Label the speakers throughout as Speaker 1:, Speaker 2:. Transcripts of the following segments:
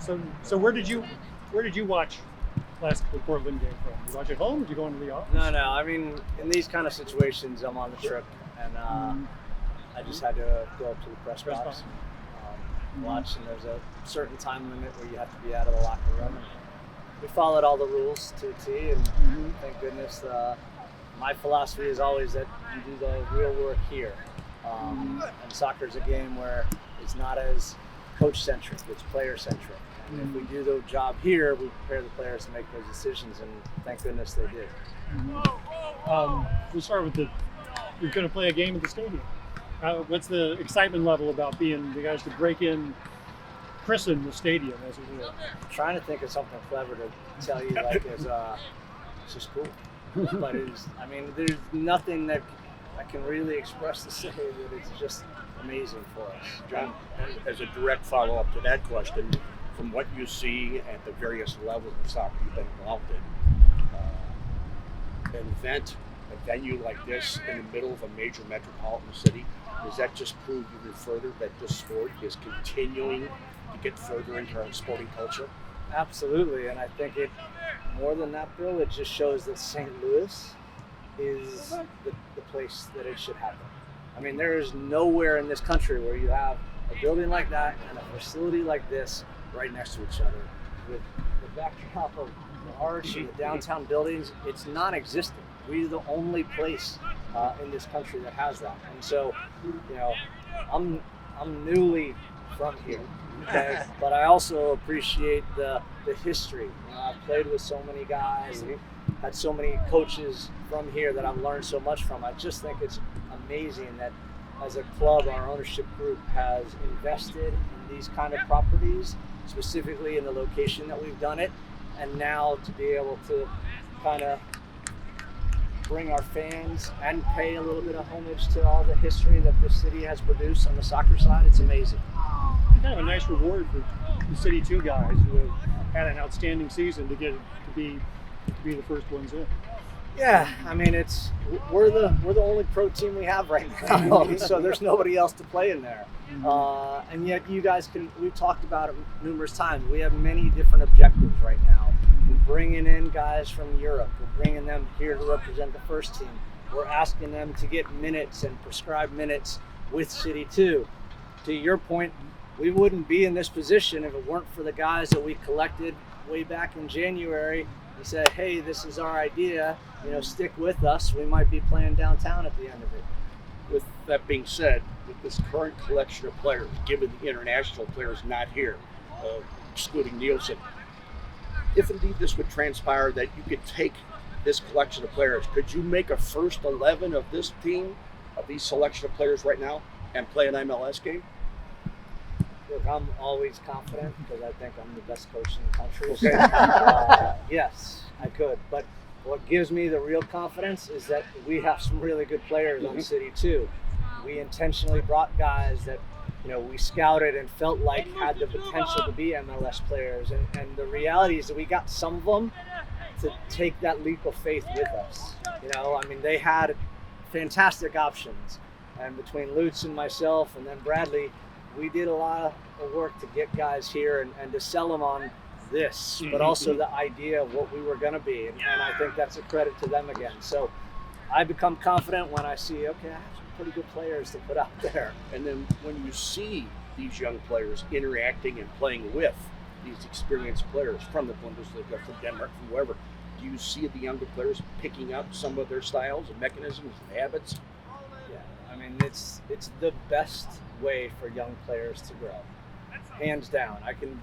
Speaker 1: So where did you watch last the Portland game from? Did you watch at home? Did you go into the office?
Speaker 2: No. I mean, in these kind of situations, I'm on the trip, and I just had to go up to the press box and watch. And there's a certain time limit where you have to be out of the locker room. And we followed all the rules to a T, and thank goodness. My philosophy is always that you do the real work here. And soccer is a game where it's not as coach-centric, it's player-centric. And if we do the job here, we prepare the players to make those decisions, and thank goodness they did.
Speaker 1: We'll start with you're going to play a game at the stadium. What's the excitement level about being the guys to break in, christen the stadium, as it were?
Speaker 2: I'm trying to think of something clever to tell you, like, it's just cool. But there's nothing that I can really express to say that it's just amazing for us.
Speaker 3: John, as a direct follow-up to that question, from what you see at the various levels of soccer you've been involved in, a venue like this in the middle of a major metropolitan city, does that just prove even further that this sport is continuing to get further into our sporting culture?
Speaker 2: Absolutely, and I think more than that, Bill, it just shows that St. Louis is the place that it should happen. I mean, there is nowhere in this country where you have a building like that and a facility like this right next to each other. With the backdrop of the arch and the downtown buildings, it's non-existent. We're the only place in this country that has that. And so, I'm newly from here, okay? But I also appreciate the history. I've played with so many guys and had so many coaches from here that I've learned so much from. I just think it's amazing that as a club, our ownership group has invested in these kind of properties, specifically in the location that we've done it, and now to be able to kind of bring our fans and pay a little bit of homage to all the history that this city has produced on the soccer side, it's amazing.
Speaker 1: Kind of a nice reward for the CITY2 guys who have had an outstanding season to be the first ones in.
Speaker 2: Yeah, I mean, we're the only pro team we have right now, so there's nobody else to play in there. And yet you guys we've talked about it numerous times. We have many different objectives right now. We're bringing in guys from Europe. We're bringing them here to represent the first team. We're asking them to get minutes and prescribed minutes with CITY2. To your point, we wouldn't be in this position if it weren't for the guys that we collected way back in January and said, hey, this is our idea, stick with us. We might be playing downtown at the end of it.
Speaker 3: With that being said, with this current collection of players, given the international players not here, excluding Nielsen, if indeed this would transpire that you could take this collection of players, could you make a first 11 of this team, of these selection of players right now, and play an MLS game?
Speaker 2: Look, I'm always confident because I think I'm the best coach in the country.
Speaker 3: Okay.
Speaker 2: Yes, I could. But what gives me the real confidence is that we have some really good players on CITY2. We intentionally brought guys that we scouted and felt like had the potential to be MLS players. And the reality is that we got some of them to take that leap of faith with us. They had fantastic options. And between Lutz and myself and then Bradley, we did a lot of work to get guys here and to sell them on this, but also the idea of what we were going to be. And I think that's a credit to them again. So I become confident when I see, okay, I have some pretty good players to put out there.
Speaker 3: And then when you see these young players interacting and playing with these experienced players from the Bundesliga, from Denmark, from wherever, do you see the younger players picking up some of their styles and mechanisms and habits?
Speaker 2: Yeah, it's the best way for young players to grow, hands down. I can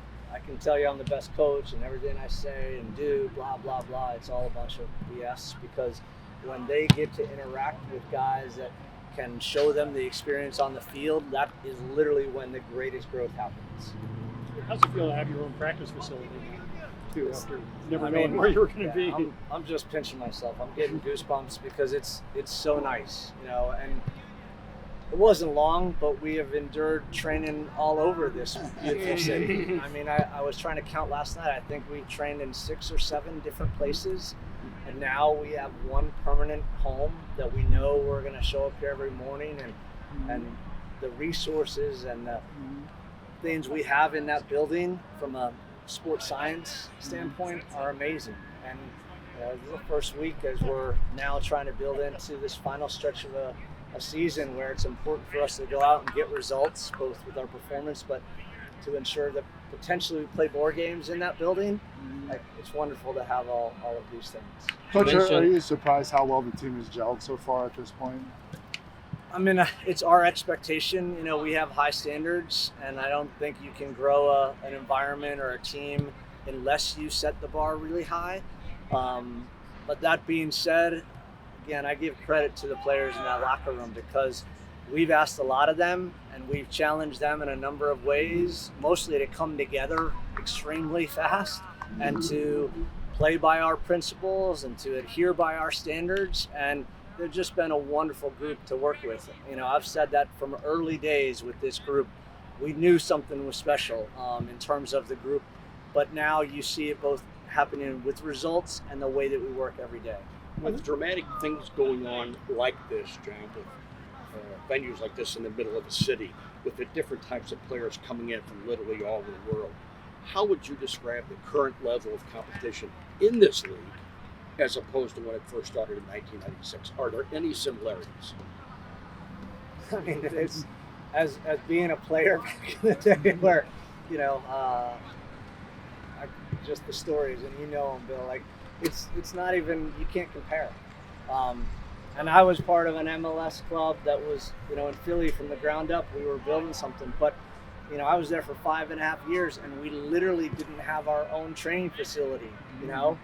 Speaker 2: tell you I'm the best coach and everything I say and do, blah, blah, blah. It's all a bunch of BS, because when they get to interact with guys that can show them the experience on the field, that is literally when the greatest growth happens.
Speaker 1: How's it feel to have your own practice facility too, after never knowing where you were going to be?
Speaker 2: I'm just pinching myself. I'm getting goosebumps because it's so nice, and it wasn't long, but we have endured training all over this beautiful city. I was trying to count last night. I think we trained in 6 or 7 different places. And now we have one permanent home that we know we're going to show up here every morning. And the resources and the things we have in that building from a sports science standpoint are amazing. And this is the first week as we're now trying to build into this final stretch of a season where it's important for us to go out and get results, both with our performance, but to ensure that potentially we play more games in that building. It's wonderful to have all of these things.
Speaker 4: Coach, are you surprised how well the team has gelled so far at this point?
Speaker 2: I mean, it's our expectation. You know, we have high standards, and I don't think you can grow an environment or a team unless you set the bar really high. But that being said, again, I give credit to the players in that locker room because we've asked a lot of them and we've challenged them in a number of ways, mostly to come together extremely fast and to play by our principles and to adhere by our standards. And they've just been a wonderful group to work with. You know, I've said that from early days with this group. We knew something was special in terms of the group, but now you see it both happening with results and the way that we work every day.
Speaker 3: With dramatic things going on like this, John, with venues like this in the middle of a city, with the different types of players coming in from literally all over the world, how would you describe the current level of competition in this league as opposed to when it first started in 1996? Are there any similarities?
Speaker 2: I mean, it's as being a player back in the day where, you know, just the stories, and you know them, Bill, like it's not even, you can't compare. And I was part of an MLS club that was, you know, in Philly from the ground up. We were building something, but you know, I was there for 5.5 years, and we literally didn't have our own training facility. You know,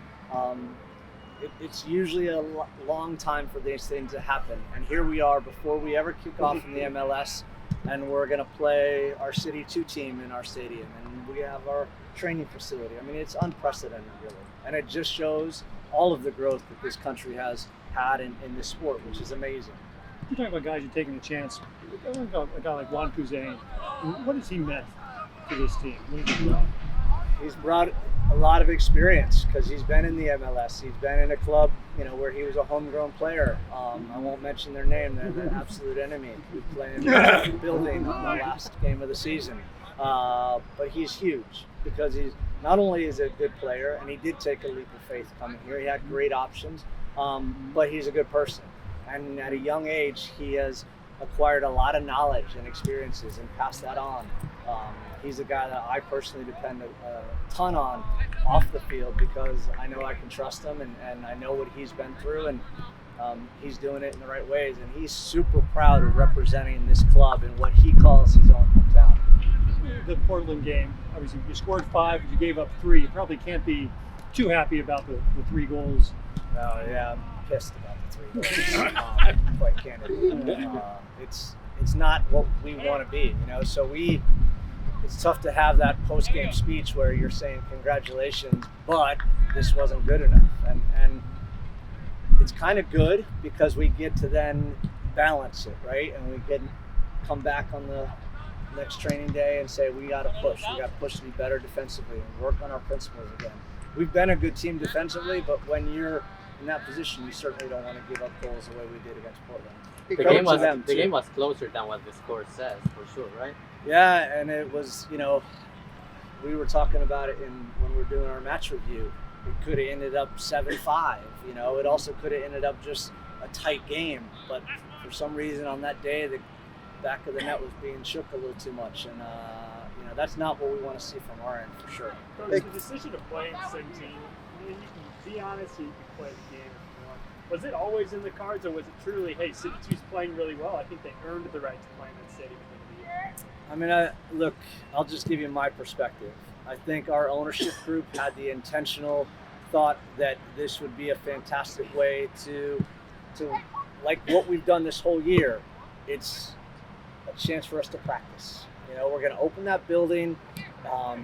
Speaker 2: it's usually a long time for these things to happen, and here we are before we ever kick off in the MLS, and we're going to play our CITY2 team in our stadium, and we have our training facility. I mean, it's unprecedented, really, and it just shows all of the growth that this country has had in this sport, which is amazing.
Speaker 1: You're talking about guys you're taking a chance. A guy like Juan Kuzain, what has he meant to this team? What has he brought?
Speaker 2: He's brought a lot of experience because he's been in the MLS. He's been in a club, you know, where he was a homegrown player. I won't mention their name. They're the absolute enemy. We play in the building on the last game of the season. But he's huge because he's not only is a good player, and he did take a leap of faith coming here. He had great options, but he's a good person. And at a young age, he has acquired a lot of knowledge and experiences and passed that on. He's a guy that I personally depend a ton on off the field because I know I can trust him and I know what he's been through, and he's doing it in the right ways. And he's super proud of representing this club in what he calls his own hometown.
Speaker 1: The Portland game, obviously you scored 5, but you gave up 3. You probably can't be too happy about the 3 goals.
Speaker 2: Oh yeah, I'm pissed about the 3 goals. Quite candidly, it's not what we want to be, you know. So it's tough to have that post-game speech where you're saying congratulations, but this wasn't good enough, and it's kind of good because we get to then balance it, right? And we can come back on the next training day and say we got to push to be better defensively and work on our principles again. We've been a good team defensively, but when you're in that position, you certainly don't want to give up goals the way we did against Portland.
Speaker 5: The game was closer than what the score says, for sure, right?
Speaker 2: Yeah, and it was, you know, we were talking about it when we were doing our match review. It could have ended up 7-5, you know. It also could have ended up just a tight game, but for some reason on that day, the back of the net was being shook a little too much, and you know, that's not what we want to see from our end, for sure.
Speaker 6: The decision to play in Sentine, I mean, you can be honest, you can play the game if you want. Was it always in the cards, or was it truly, hey, CITY2's playing really well, I think they earned the right to play in that stadium at the end of the year?
Speaker 2: I mean, look, I'll just give you my perspective. I think our ownership group had the intentional thought that this would be a fantastic way to like what we've done this whole year. It's a chance for us to practice. You know, we're going to open that building.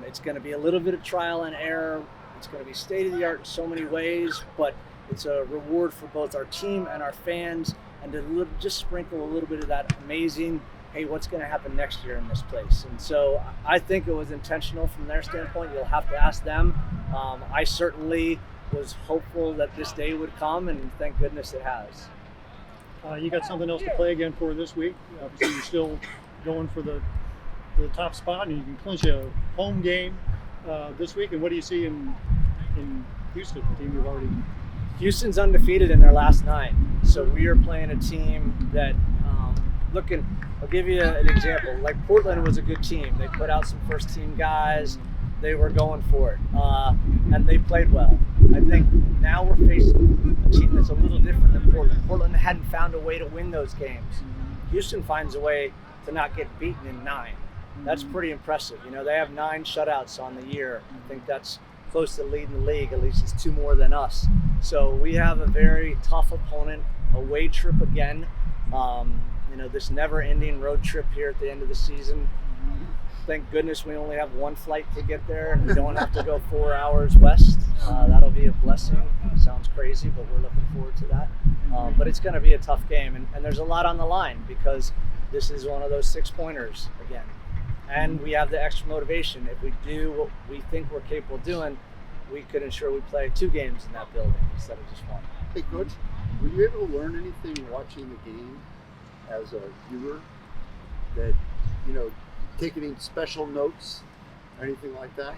Speaker 2: It's going to be a little bit of trial and error. It's going to be state of the art in so many ways, but it's a reward for both our team and our fans, and to just sprinkle a little bit of that amazing, hey, what's going to happen next year in this place? And so I think it was intentional from their standpoint. You'll have to ask them. I certainly was hopeful that this day would come, and thank goodness it has.
Speaker 1: You got something else to play again for this week. Obviously, you're still going for the top spot, and you can clinch a home game this week, and what do you see in Houston, the team you've already?
Speaker 2: Houston's undefeated in their last 9, so we are playing a team that I'll give you an example. Like Portland was a good team. They put out some first team guys. They were going for it, and they played well. I think now we're facing a team that's a little different than Portland. Portland hadn't found a way to win those games. Houston finds a way to not get beaten in 9. That's pretty impressive. You know, they have 9 shutouts on the year. I think that's close to leading the league. At least it's 2 more than us. So we have a very tough opponent, away trip again. You know, this never-ending road trip here at the end of the season. Thank goodness we only have 1 flight to get there, and we don't have to go 4 hours west. That'll be a blessing. Sounds crazy, but we're looking forward to that. But it's going to be a tough game, and there's a lot on the line because this is one of those 6-pointers again. And we have the extra motivation. If we do what we think we're capable of doing, we could ensure we play 2 games in that building instead of just 1.
Speaker 3: Hey, Coach, were you able to learn anything watching the game as a viewer that, you know, take any special notes or anything like that?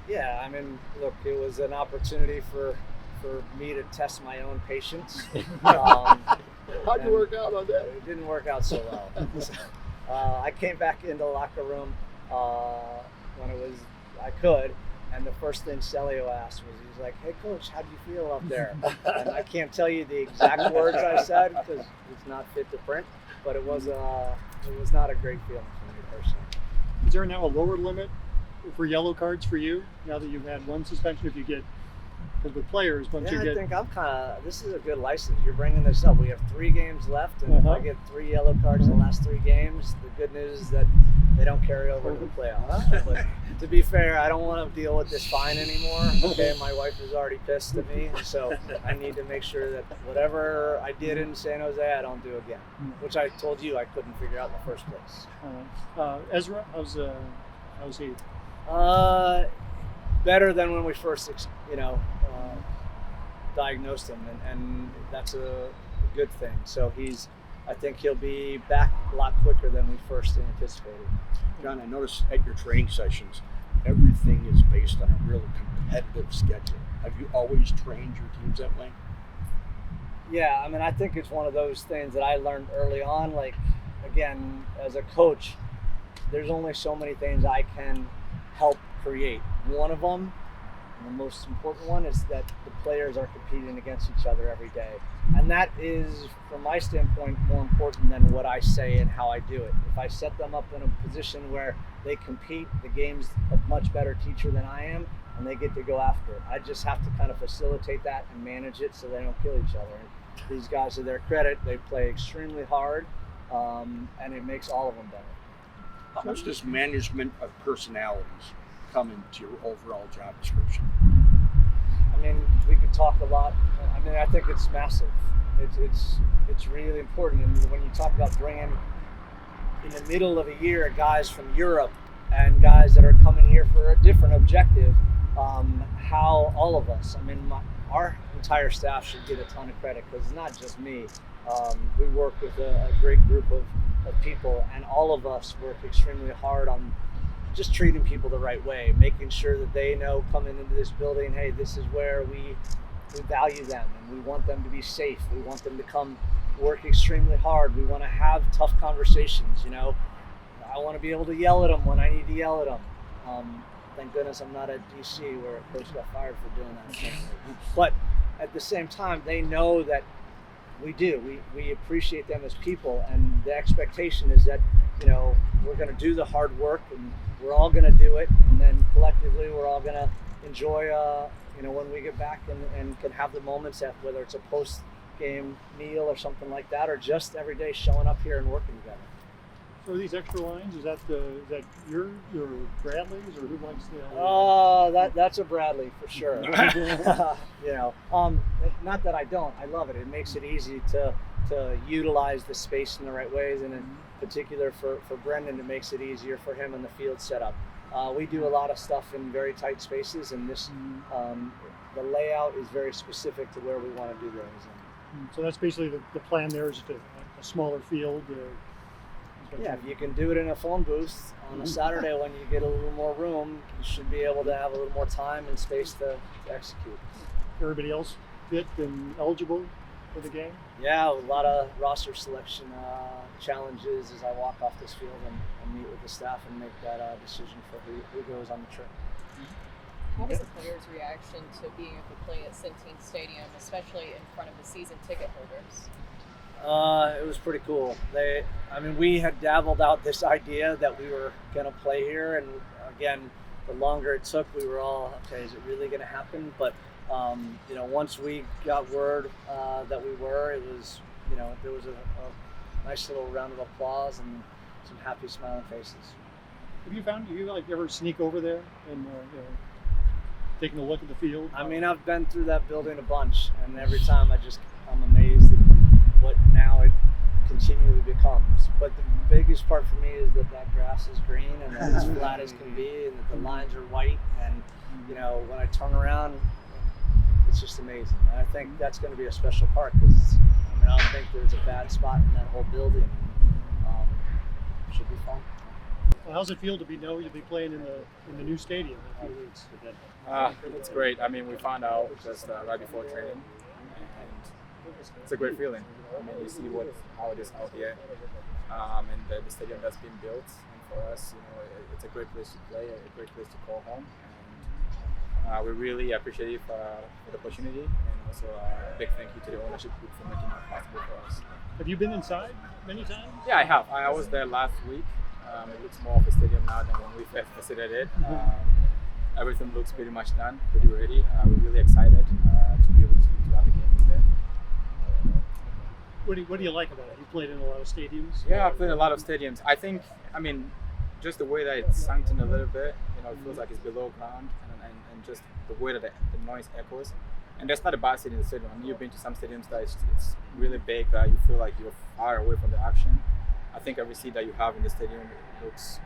Speaker 2: Yeah, I mean, look, it was an opportunity for me to test my own patience.
Speaker 3: How'd you work out on that?
Speaker 2: It didn't work out so well. I came back into the locker room when I could, and the first thing Celio asked was, he's like, "Hey, Coach, how do you feel up there?" And I can't tell you the exact words I said because it's not fit to print, but it was not a great feeling for me personally.
Speaker 1: Is there now a lower limit for yellow cards for you now that you've had 1 suspension? If you get with players, once you get,
Speaker 2: I think I'm this is a good license. You're bringing this up. We have 3 games left, and if I get 3 yellow cards in the last 3 games, the good news is that they don't carry over to the playoffs. But to be fair, I don't want to deal with this fine anymore. Okay, my wife is already pissed at me, so I need to make sure that whatever I did in San Jose, I don't do again. Which I told you I couldn't figure out in the first place.
Speaker 1: Ezra, how's he?
Speaker 2: Better than when we first, diagnosed him, and that's a good thing. So I think he'll be back a lot quicker than we first anticipated.
Speaker 3: John, I noticed at your training sessions, everything is based on a real competitive schedule. Have you always trained your teams that way?
Speaker 2: Yeah, I mean, I think it's one of those things that I learned early on. Like, again, as a coach, there's only so many things I can help create. One of them, and the most important one, is that the players are competing against each other every day. And that is, from my standpoint, more important than what I say and how I do it. If I set them up in a position where they compete, the game's a much better teacher than I am, and they get to go after it. I just have to kind of facilitate that and manage it so they don't kill each other. And these guys, to their credit, they play extremely hard, and it makes all of them better.
Speaker 3: How much does management of personalities come into your overall job description?
Speaker 2: I mean, we could talk a lot. I mean, I think it's massive. It's really important. And when you talk about bringing in the middle of a year guys from Europe and guys that are coming here for a different objective, how all of us, I mean, our entire staff should get a ton of credit because it's not just me. We work with a great group of people, and all of us work extremely hard on just treating people the right way, making sure that they know coming into this building, hey, this is where we value them and we want them to be safe. We want them to come work extremely hard. We want to have tough conversations, you know. I want to be able to yell at them when I need to yell at them. Thank goodness I'm not at DC where a coach got fired for doing that. But at the same time, they know that we do. We appreciate them as people, and the expectation is that, you know, we're going to do the hard work and we're all going to do it, and then collectively we're all going to enjoy, you know, when we get back and can have the moments at whether it's a post-game meal or something like that, or just every day showing up here and working together.
Speaker 1: So are these extra lines, is that your Bradley's, or who likes the?
Speaker 2: That's a Bradley for sure. You know, not that I don't. I love it. It makes it easy to utilize the space in the right ways, and in particular for Brendan, it makes it easier for him in the field setup. We do a lot of stuff in very tight spaces, and this the layout is very specific to where we want to do those.
Speaker 1: So that's basically the plan there, is just a smaller field.
Speaker 2: Yeah, if you can do it in a phone booth on a Saturday when you get a little more room, you should be able to have a little more time and space to execute.
Speaker 1: Everybody else fit and eligible for the game?
Speaker 2: Yeah, a lot of roster selection challenges as I walk off this field and meet with the staff and make that decision for who goes on the trip.
Speaker 7: What was the players' reaction to being able to play at Sentine Stadium, especially in front of the season ticket holders?
Speaker 2: It was pretty cool. We had dabbled out this idea that we were going to play here, and again, the longer it took, we were all, okay, is it really going to happen? But once we got word that we were, it was, there was a nice little round of applause and some happy, smiling faces.
Speaker 1: Have you ever sneak over there and taking a look at the field?
Speaker 2: I mean, I've been through that building a bunch, and every time I'm amazed at what now it continually becomes. But the biggest part for me is that grass is green and that it's flat as can be, and that the lines are white. And when I turn around, it's just amazing. And I think that's going to be a special part because I don't think there's a bad spot in that whole building. It should be fun.
Speaker 1: Well, how's it feel to know you'll be playing in the new stadium in a few weeks?
Speaker 8: It's great. I mean, we found out just right before training, and it's a great feeling. I mean, you see how it is out here, and the stadium that's been built. And for us, it's a great place to play, a great place to call home. And we're really appreciative for the opportunity, and also a big thank you to the ownership group for making that possible for us.
Speaker 1: Have you been inside many times?
Speaker 8: Yeah, I have. I was there last week. It looks more of a stadium now than when we first visited it. Everything looks pretty much done, pretty ready. We're really excited to be able to have a game there.
Speaker 1: What do you like about it? You played in a lot of stadiums?
Speaker 8: Yeah, I've played in a lot of stadiums. I mean, just the way that it's sunk in a little bit, it feels like it's below ground, and just the way that the noise echoes. And that's not a bad seat in the stadium. I mean, you've been to some stadiums that it's really big, that you feel like you're far away from the action. I think every seat that you have in the stadium looks,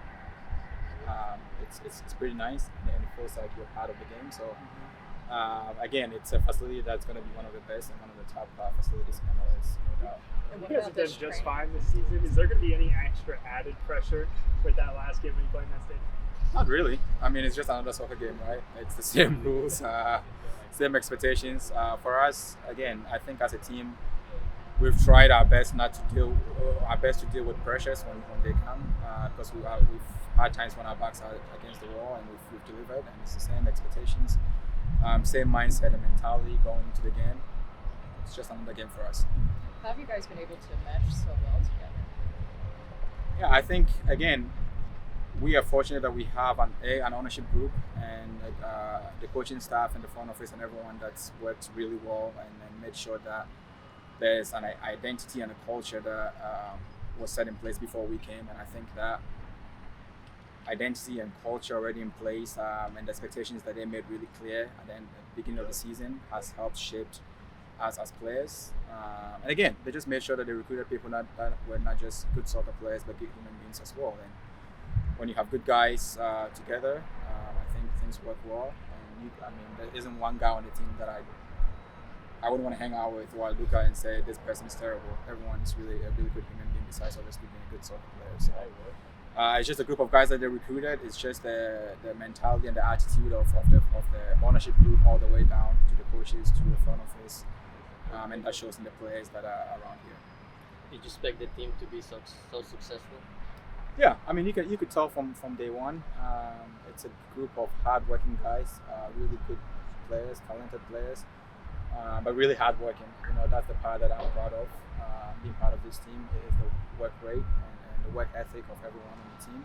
Speaker 8: it's pretty nice, and it feels like you're part of the game. So again, it's a facility that's going to be one of the best and one of the top facilities in MLS, no doubt.
Speaker 6: And you guys have done just fine this season. Is there going to be any extra added pressure with that last game when you play in that stadium?
Speaker 8: Not really. I mean, it's just another soccer game, right? It's the same rules, same expectations. For us, again, I think as a team, we've tried our best to deal with pressures when they come, because we've had times when our backs are against the wall and we've delivered, and it's the same expectations, same mindset and mentality going into the game. It's just another game for us.
Speaker 7: How have you guys been able to mesh so well together?
Speaker 8: Yeah, I think again, we are fortunate that we have an ownership group and the coaching staff and the front office and everyone that's worked really well and made sure that there's an identity and a culture that was set in place before we came. And I think that identity and culture already in place, and the expectations that they made really clear at the beginning of the season has helped shape us as players. And again, they just made sure that they recruited people that were not just good soccer players, but good human beings as well. And when you have good guys together, I think things work well. And there isn't one guy on the team that I wouldn't want to hang out with or look at and say this person is terrible. Everyone is really a really good human being besides obviously being a good soccer player. So it's just a group of guys that they recruited. It's just the mentality and the attitude of the ownership group all the way down to the coaches, to the front office, and that shows in the players that are around here.
Speaker 5: Did you expect the team to be so successful?
Speaker 8: Yeah, I mean, you could tell from day one. It's a group of hard-working guys, really good players, talented players, but really hard-working. That's the part that I'm proud of. Being part of this team is the work rate and the work ethic of everyone on the team.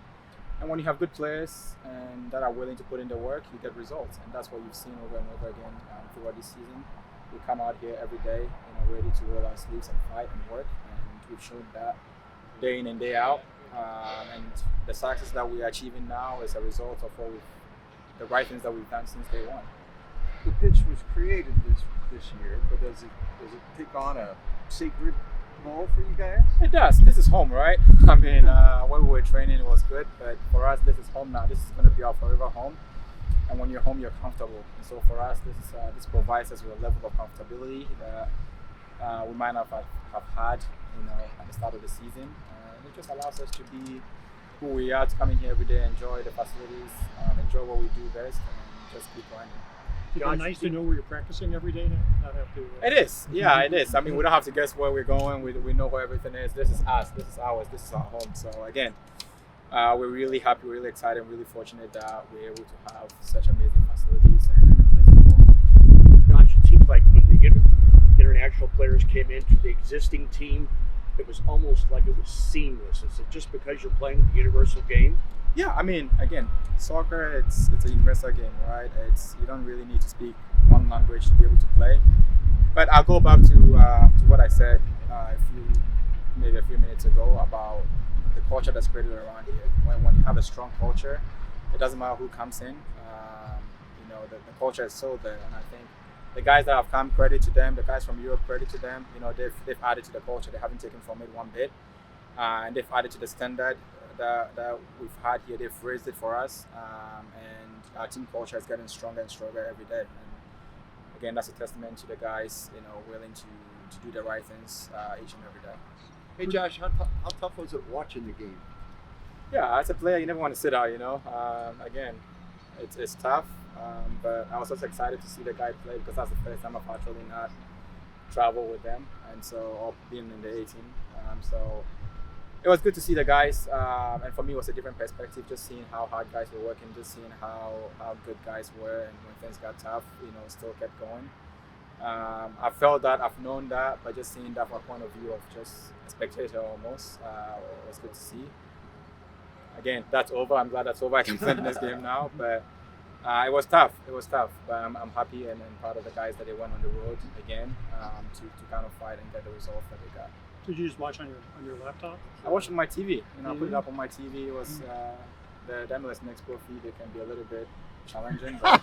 Speaker 8: And when you have good players and that are willing to put in the work, you get results. And that's what you've seen over and over again throughout this season. We come out here every day, ready to roll our sleeves and fight and work, and we've shown that day in and day out. And the success that we are achieving now is a result of the right things that we've done since day one.
Speaker 9: The pitch was created this year, but does it take on a sacred role for you guys?
Speaker 8: It does. This is home, right? I mean, when we were training, it was good, but for us, this is home now. This is going to be our forever home. And when you're home, you're comfortable. And so for us, this provides us with a level of comfortability that we might not have had, at the start of the season. It just allows us to be who we are, to come in here every day, enjoy the facilities, enjoy what we do best, and just keep grinding.
Speaker 1: It's nice to know where you're practicing every day now. Not have to.
Speaker 8: It is, yeah, it is. I mean, we don't have to guess where we're going. We know where everything is. This is us. This is ours. This is our home. So again, we're really happy, really excited, really fortunate that we're able to have such amazing facilities and a place to go.
Speaker 3: Josh, it seems like when the international players came into the existing team, it was almost like it was seamless. Is it just because you're playing the universal game?
Speaker 8: Yeah, I mean, again, soccer, it's a universal game, right? You don't really need to speak one language to be able to play. But I'll go back to what I said maybe a few minutes ago about the culture that's created around here. When you have a strong culture, it doesn't matter who comes in. The culture is so there, and I think the guys that have come, credit to them. The guys from Europe, credit to them. They've added to the culture. They haven't taken from it one bit, and they've added to the standard that we've had here. They've raised it for us, and our team culture is getting stronger and stronger every day. And again, that's a testament to the guys, willing to do the right things each and every day.
Speaker 9: Hey Josh, how tough was it watching the game?
Speaker 8: Yeah, as a player, you never want to sit out. Again, it's tough, but I was also excited to see the guy play because that's the first time I've actually not traveled with them, and so or being in the 18. So it was good to see the guys, and for me, it was a different perspective, just seeing how hard guys were working, just seeing how good guys were, and when things got tough, still kept going. I felt that, I've known that, but just seeing that from a point of view of just a spectator almost, was good to see. Again, that's over. I'm glad that's over. I can play in this game now, but it was tough. But I'm happy and proud of the guys that they went on the road again to kind of fight and get the results that they got.
Speaker 1: Did you just watch on your laptop?
Speaker 8: I watched on my TV. I put it up on my TV. It was the MLS Next Pro feed. It can be a little bit challenging, but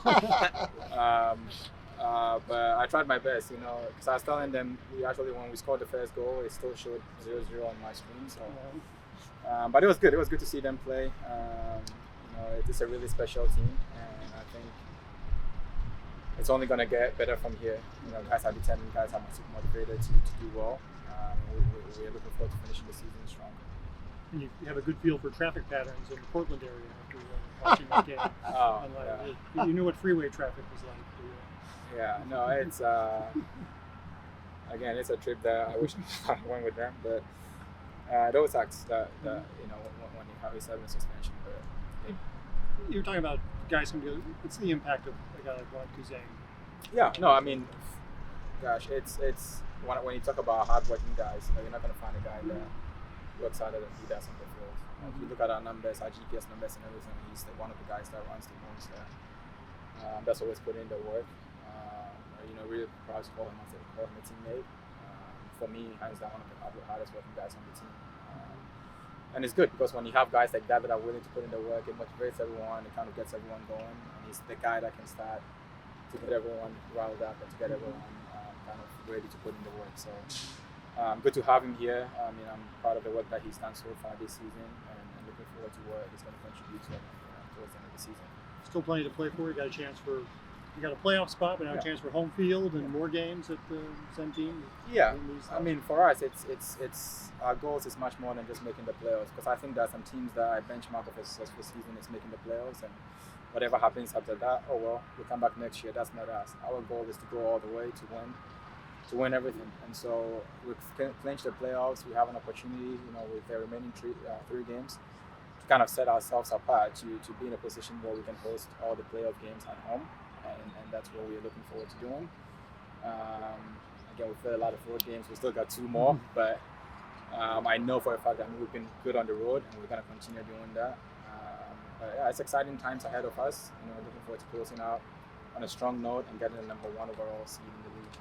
Speaker 8: but I tried my best. Because I was telling them, when we scored the first goal, it still showed 0-0 on my screen. So, but it was good. It was good to see them play. It's a really special team, and I think it's only gonna get better from here. Guys are determined. Guys are super motivated to do well. We're looking forward to finishing the season strong.
Speaker 1: And you have a good feel for traffic patterns in the Portland area after watching that game.
Speaker 8: Yeah.
Speaker 1: You knew what freeway traffic was like.
Speaker 8: Yeah, no, it's again, it's a trip that I wish I went with them, but those acts that when you have a 7 suspension. But
Speaker 1: you're talking about guys can do. It's the impact of a guy like Kuzain.
Speaker 8: Yeah, no, I mean, gosh, it's when you talk about hardworking guys, you're not going to find a guy that works harder than he does on the field. If you look at our numbers, our GPS numbers and everything, he's one of the guys that runs the most there. That's always put in the work. Really proud to call him a teammate. For me, hands down, one of the hardest working guys on the team. And it's good because when you have guys like that are willing to put in the work, it motivates everyone, it kind of gets everyone going, and he's the guy that can start to get everyone riled up and to get everyone kind of ready to put in the work. So good to have him here. I mean, I'm proud of the work that he's done so far this season, and looking forward to what he's going to contribute to towards the end of the season.
Speaker 1: Still plenty to play for. You got a playoff spot, but now a chance for home field and more games at the Sentine.
Speaker 8: Yeah, I mean, for us, it's our goals is much more than just making the playoffs, because I think there are some teams that I benchmark of a successful season is making the playoffs, and whatever happens after that, oh well, we'll come back next year. That's not us. Our goal is to go all the way to win everything. And so we've clinched the playoffs. We have an opportunity, with the remaining three games, to kind of set ourselves apart to be in a position where we can host all the playoff games at home. And that's what we're looking forward to doing. Again, we've played a lot of road games. We still got 2 more, but I know for a fact that we've been good on the road, and we're going to continue doing that. But yeah, it's exciting times ahead of us. Looking forward to closing out on a strong note and getting the number 1 overall seed in the league.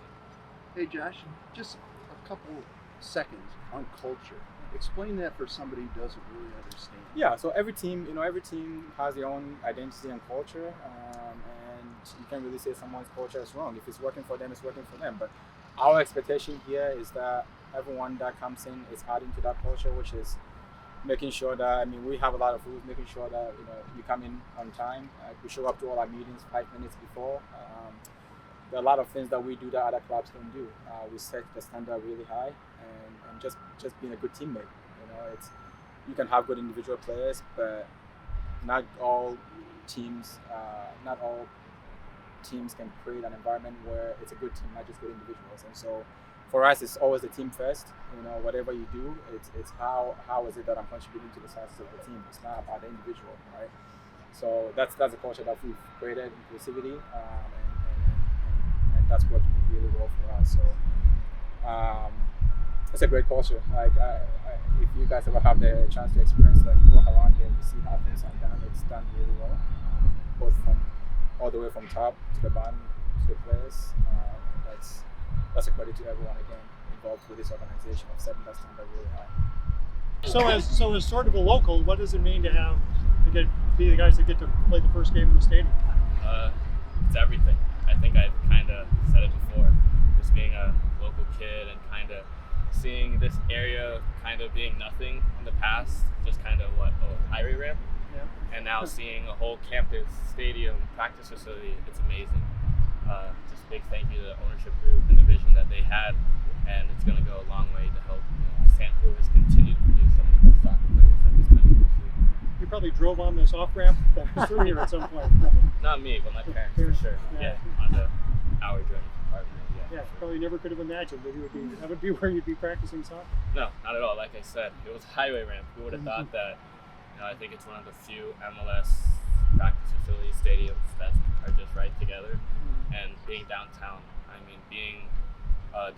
Speaker 9: Hey Josh, just a couple seconds on culture. Explain that for somebody who doesn't really understand.
Speaker 8: Yeah, so every team has their own identity and culture, and you can't really say someone's culture is wrong. If it's working for them, it's working for them. But our expectation here is that everyone that comes in is adding to that culture, which is making sure that, we have a lot of rules, making sure that, you come in on time. We show up to all our meetings 5 minutes before. there are a lot of things that we do that other clubs don't do. We set the standard really high, and just being a good teammate. You can have good individual players, but not all teams can create an environment where it's a good team, not just good individuals. And so for us, it's always the team first. Whatever you do, it's how is it that I'm contributing to the success of the team. It's not about the individual, right? So that's the culture that we've created, inclusivity, and that's working really well for us. So it's a great culture. If you guys ever have the chance to experience walk around here, you see how things are done. It's done really well, both from all the way from top to the bottom to the players. That's a credit to everyone again involved with this organization of setting that standard really high.
Speaker 1: So as sort of a local, what does it mean to be the guys that get to play the first game in the stadium?
Speaker 10: It's everything. I think I've kind of said it before. Just being a local kid and kind of seeing this area kind of being nothing in the past, just kind of a highway ramp, and now seeing a whole campus, stadium, practice facility, it's amazing. Just big thank you to the ownership group and the vision that they had, and it's going to go a long way to help St. Louis continue to produce some of the best soccer players in this country.
Speaker 1: You probably drove on this off ramp that was through here at some point.
Speaker 10: Not me, but my parents for sure. Yeah, on the hour journey from Harvard.
Speaker 1: Yeah, probably never could have imagined that that would be where you'd be practicing soccer.
Speaker 10: No, not at all. Like I said, it was a highway ramp. Who would have thought that? I think it's one of the few MLS practice facility stadiums that are just right together. And being downtown, being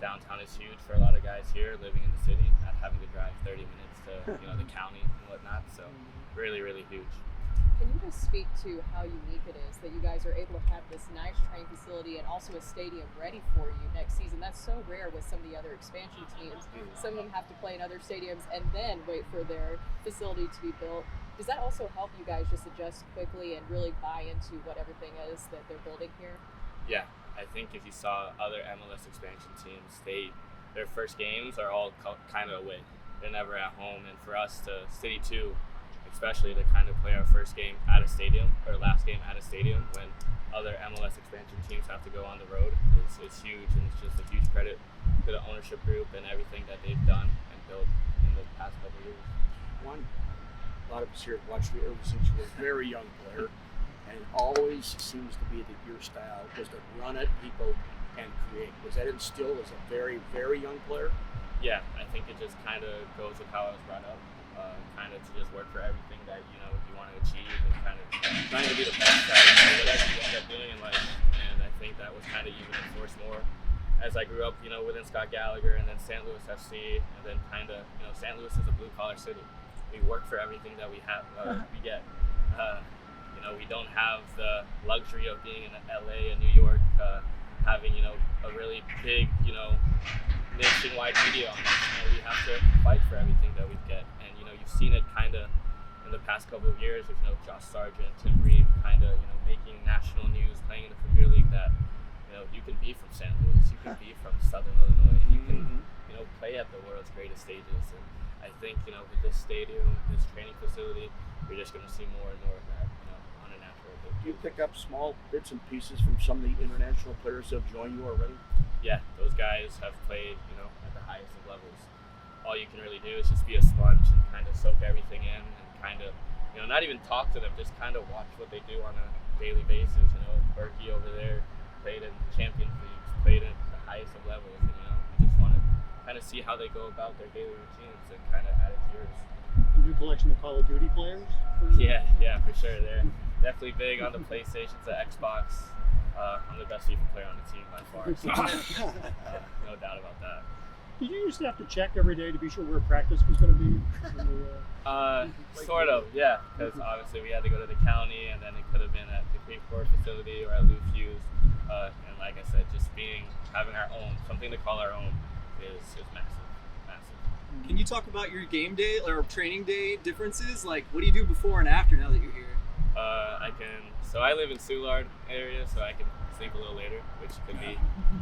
Speaker 10: downtown is huge for a lot of guys here living in the city, not having to drive 30 minutes to the county and whatnot. So really, really huge.
Speaker 7: Can you just speak to how unique it is that you guys are able to have this nice training facility and also a stadium ready for you next season? That's so rare with some of the other expansion teams. Some of them have to play in other stadiums and then wait for their facility to be built. Does that also help you guys just adjust quickly and really buy into what everything is that they're building here? Yeah,
Speaker 10: I think if you saw other MLS expansion teams, their first games are all kind of away. They're never at home, and for us to CITY2, especially to kind of play our first game at a stadium or last game at a stadium when other MLS expansion teams have to go on the road, it's huge, and it's just a huge credit to the ownership group and everything that they've done and built in the past couple of years.
Speaker 3: A lot of us here have watched you ever since you were a very young player, and it always seems to be that your style was to run at people and create. Was that instilled as a very, very young player?
Speaker 10: Yeah, I think it just kind of goes with how I was brought up. Kind of to just work for everything that you want to achieve, and kind of trying to be the best at whatever you end up doing in life. And I think that was kind of even enforced more as I grew up, within Scott Gallagher and then St. Louis FC, and then kind of, St. Louis is a blue collar city. We work for everything that we have, we get. We don't have the luxury of being in LA and New York, having a really big nationwide media on us. We have to fight for everything that we get, and you've seen it kind of in the past couple of years with Josh Sargent, Tim Reeve, kind of making national news, playing in the Premier League. That you can be from St. Louis, you can be from Southern Illinois, and you can play at the world's greatest stages. And I think with this stadium, this training facility, you're just going to see more and more of that on a natural basis.
Speaker 3: Do you pick up small bits and pieces from some of the international players that have joined you already?
Speaker 10: Yeah, those guys have played at the highest of levels. All you can really do is just be a sponge and kind of soak everything in, and kind of not even talk to them, just kind of watch what they do on a daily basis. Berkey over there played in Champions Leagues, played at the highest of levels, and you just want to kind of see how they go about their daily routines and kind of add it to yours.
Speaker 1: A new collection of Call of Duty players?
Speaker 10: Yeah, for sure. They're definitely big on the PlayStations, the Xbox. I'm the best FIFA player on the team by far, so no doubt about that.
Speaker 1: Did you used to have to check every day to be sure where practice was going to be?
Speaker 10: Sort of, yeah, because obviously we had to go to the county, and then it could have been at the Creve Court facility or at HOUvSTL. And like I said, just having our own, something to call our own, is massive.
Speaker 11: Can you talk about your game day or training day differences? Like, what do you do before and after now that you're here?
Speaker 10: I live in Soulard area, so I can sleep a little later, which could be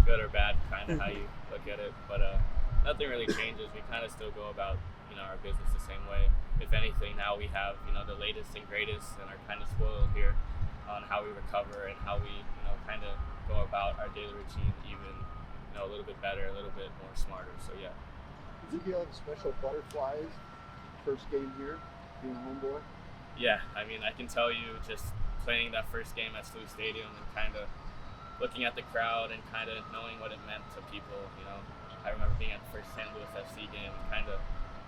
Speaker 10: good or bad, kind of how you look at it. But nothing really changes. We kind of still go about our business the same way. If anything, now we have the latest and greatest, and are kind of spoiled here on how we recover and how we kind of go about our our daily routine even, a little bit better, a little bit more smarter. So yeah.
Speaker 9: Does it feel like special butterflies? First game here, being a homeboy.
Speaker 10: Yeah, I mean, I can tell you just playing that first game at SLU Stadium and kind of looking at the crowd and kind of knowing what it meant to people. I remember being at the first St. Louis FC game and kind of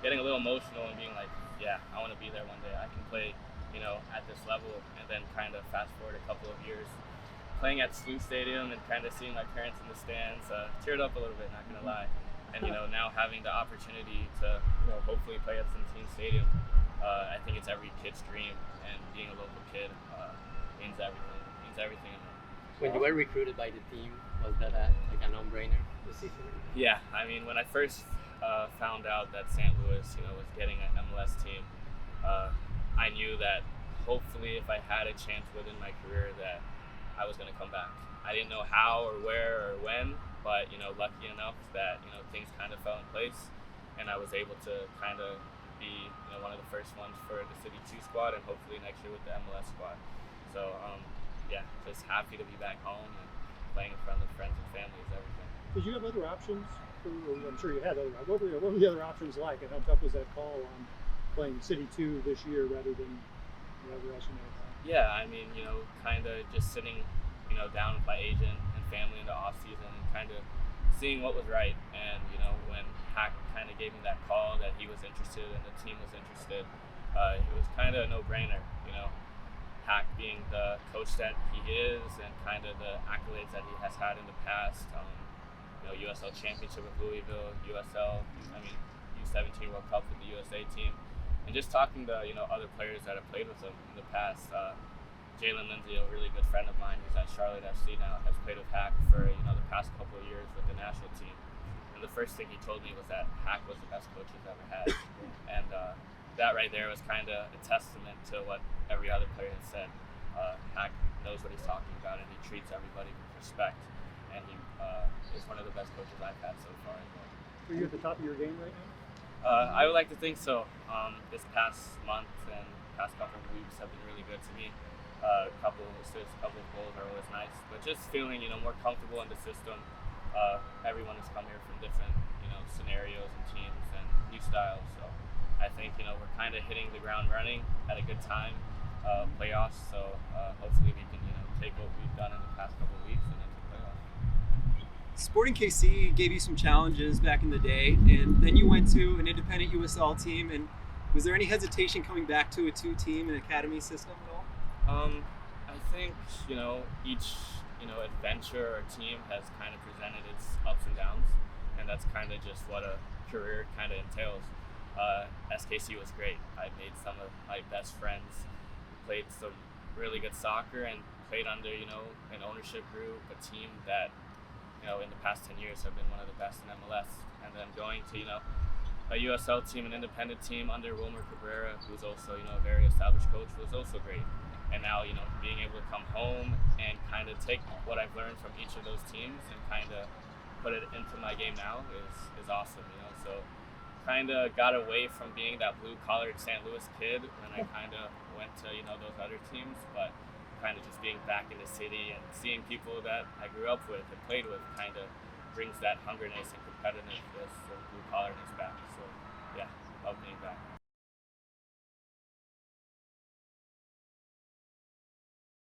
Speaker 10: getting a little emotional and being like, yeah, I want to be there one day. I can play, at this level. And then kind of fast forward a couple of years, playing at SLU Stadium and kind of seeing my parents in the stands, teared up a little bit, not gonna lie. And now having the opportunity to hopefully play at Sentine Stadium, I think it's every kid's dream. And being a local kid means everything. Means everything.
Speaker 5: When you were recruited by the team, was that like a no-brainer decision?
Speaker 10: Yeah, I mean, when I first found out that St. Louis, was getting an MLS team, I knew that hopefully if I had a chance within my career that I was going to come back. I didn't know how or where or when, but lucky enough that things kind of fell in place, and I was able to kind of be one of the first ones for the CITY2 squad, and hopefully next year with the MLS squad. So yeah, just happy to be back home and playing in front of friends and families, everything.
Speaker 1: Did you have other options? I'm sure you had other. What were the other options like, and how tough was that call on playing CITY2 this year rather than whatever else you may have had?
Speaker 10: Yeah, I mean, kind of just sitting, down with my agent and family in the off season and kind of seeing what was right. And when Hack kind of gave me that call that he was interested and the team was interested, it was kind of a no-brainer. Hack being the coach that he is and kind of the accolades that he has had in the past. USL Championship with Louisville, U17 World Cup with the USA team, and just talking to other players that have played with him in the past. Jalen Lindsay, a really good friend of mine who's at Charlotte FC now, has played with Hack for the past couple of years with the national team. And the first thing he told me was that Hack was the best coach he's ever had, and that right there was kind of a testament to what every other player has said. Hack knows what he's talking about, and he treats everybody with respect. And he is one of the best coaches I've had so far.
Speaker 1: Are you at the top of your game right now?
Speaker 10: I would like to think so. This past month and past couple of weeks have been really good to me. A couple of assists, a couple of goals are always nice, but just feeling more comfortable in the system. Everyone has come here from different scenarios and teams and new styles, so I think we're kind of hitting the ground running at a good time. Playoffs, so hopefully we can take what we've done in the past couple of weeks and into playoffs.
Speaker 11: Sporting KC gave you some challenges back in the day, and then you went to an independent USL team. And was there any hesitation coming back to a two-team and academy system at all?
Speaker 10: I think each adventure or team has kind of presented its ups and downs, and that's kind of just what a career kind of entails. SKC was great. I made some of my best friends, played some really good soccer, and played under an ownership group, a team that in the past 10 years have been one of the best in MLS. And then going to a USL team, an independent team under Wilmer Cabrera, who's also a very established coach, was also great. And now being able to come home and kind of take what I've learned from each of those teams and kind of put it into my game now is awesome. So kind of got away from being that blue-collared St. Louis kid when I kind of went to those other teams, but kind of just being back in the city and seeing people that I grew up with and played with kind of brings that hungerness and competitiveness and blue-collarness back. So yeah, love being back.